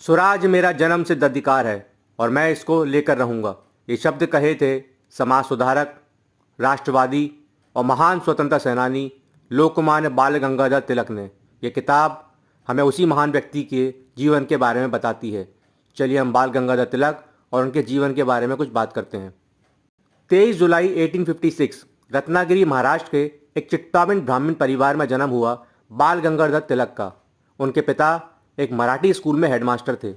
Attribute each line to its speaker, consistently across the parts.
Speaker 1: स्वराज मेरा जन्म सिद्ध अधिकार है और मैं इसको लेकर रहूँगा। ये शब्द कहे थे समाज सुधारक, राष्ट्रवादी और महान स्वतंत्रता सेनानी लोकमान्य बाल गंगाधर तिलक ने। ये किताब हमें उसी महान व्यक्ति के जीवन के बारे में बताती है। चलिए हम बाल गंगाधर तिलक और उनके जीवन के बारे में कुछ बात करते हैं। 23 जुलाई 1856 रत्नागिरी महाराष्ट्र के एक चिट्टाविन ब्राह्मण परिवार में जन्म हुआ बाल गंगाधर तिलक का। उनके पिता एक मराठी स्कूल में हेडमास्टर थे।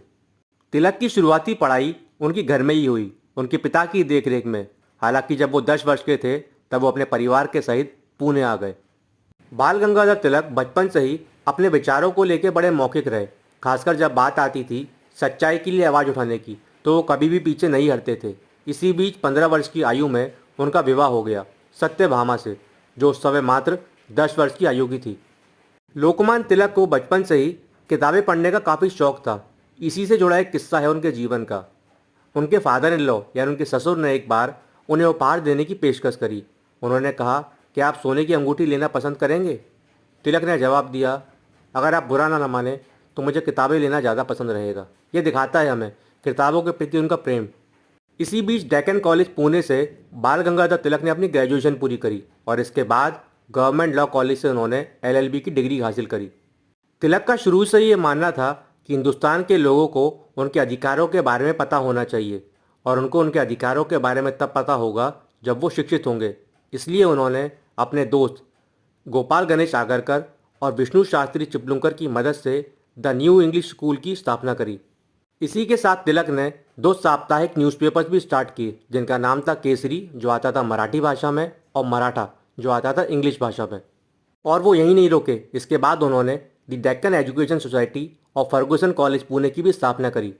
Speaker 1: तिलक की शुरुआती पढ़ाई उनकी घर में ही हुई, उनके पिता की देखरेख में। हालांकि जब वो 10 वर्ष के थे तब वो अपने परिवार के सहित पुणे आ गए। बाल गंगाधर तिलक बचपन से ही अपने विचारों को लेकर बड़े मौखिक रहे। खासकर जब बात आती थी सच्चाई के लिए आवाज़ उठाने की तो वो कभी भी पीछे नहीं हटते थे। इसी बीच 15 वर्ष की आयु में उनका विवाह हो गया सत्यभामा से, जो उस समय मात्र 10 वर्ष की आयु की थी। लोकमान्य तिलक को बचपन से ही किताबें पढ़ने का काफ़ी शौक था। इसी से जुड़ा एक किस्सा है उनके जीवन का। उनके फादर इन लॉ यानी उनके ससुर ने एक बार उन्हें उपहार देने की पेशकश करी। उन्होंने कहा कि आप सोने की अंगूठी लेना पसंद करेंगे। तिलक ने जवाब दिया, अगर आप बुरा ना माने तो मुझे किताबें लेना ज़्यादा पसंद रहेगा। ये दिखाता है हमें किताबों के प्रति उनका प्रेम। इसी बीच डेक्कन कॉलेज पुणे से बाल गंगाधर तिलक ने अपनी ग्रेजुएशन पूरी करी और इसके बाद गवर्नमेंट लॉ कॉलेज से उन्होंने LLB की डिग्री हासिल करी। तिलक का शुरू से ही ये मानना था कि हिंदुस्तान के लोगों को उनके अधिकारों के बारे में पता होना चाहिए और उनको उनके अधिकारों के बारे में तब पता होगा जब वो शिक्षित होंगे। इसलिए उन्होंने अपने दोस्त गोपाल गणेश आगरकर और विष्णु शास्त्री चिपलुंकर की मदद से द न्यू इंग्लिश स्कूल की स्थापना करी। इसी के साथ तिलक ने 2 साप्ताहिक न्यूज़पेपर्स भी स्टार्ट किए जिनका नाम था केसरी, जो आता था मराठी भाषा में, और मराठा, जो आता था इंग्लिश भाषा में। और वो यहीं नहीं रुके। इसके बाद उन्होंने द डेक्कन एजुकेशन सोसाइटी और फर्गुसन कॉलेज पुणे की भी स्थापना करी।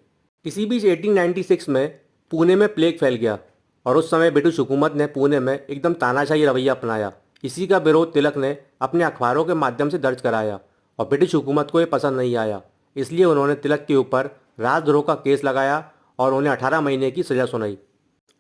Speaker 1: इसी बीच 1896 में पुणे में प्लेग फैल गया और उस समय ब्रिटिश हुकूमत ने पुणे में एकदम तानाशाही रवैया अपनाया। इसी का विरोध तिलक ने अपने अखबारों के माध्यम से दर्ज कराया और ब्रिटिश हुकूमत को ये पसंद नहीं आया। इसलिए उन्होंने तिलक के ऊपर राजद्रोह का केस लगाया और उन्हें 18 महीने की सज़ा सुनाई।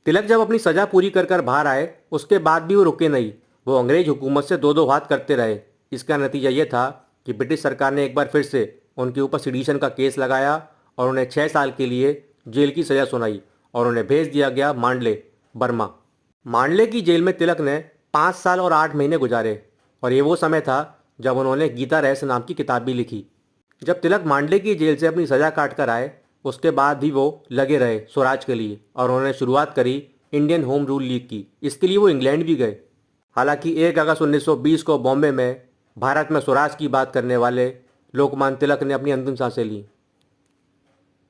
Speaker 1: तिलक जब अपनी सज़ा पूरी कर बाहर आए उसके बाद भी वो रुके नहीं। वो अंग्रेज हुकूमत से 2-2 हाथ करते रहे। इसका नतीजा ये था कि ब्रिटिश सरकार ने एक बार फिर से उनके ऊपर सिडिशन का केस लगाया और उन्हें 6 साल के लिए जेल की सज़ा सुनाई और उन्हें भेज दिया गया मांडले, बर्मा। मांडले की जेल में तिलक ने 5 साल और 8 महीने गुजारे और ये वो समय था जब उन्होंने गीता रहस्य नाम की किताब भी लिखी। जब तिलक मांडले की जेल से अपनी सज़ा काट कर आए उसके बाद भी वो लगे रहे स्वराज के लिए और उन्होंने शुरुआत करी इंडियन होम रूल लीग की। इसके लिए वो इंग्लैंड भी गए। हालांकि 1 अगस्त 1920 को बॉम्बे में भारत में स्वराज की बात करने वाले लोकमान्य तिलक ने अपनी अंतिम सांसें ली।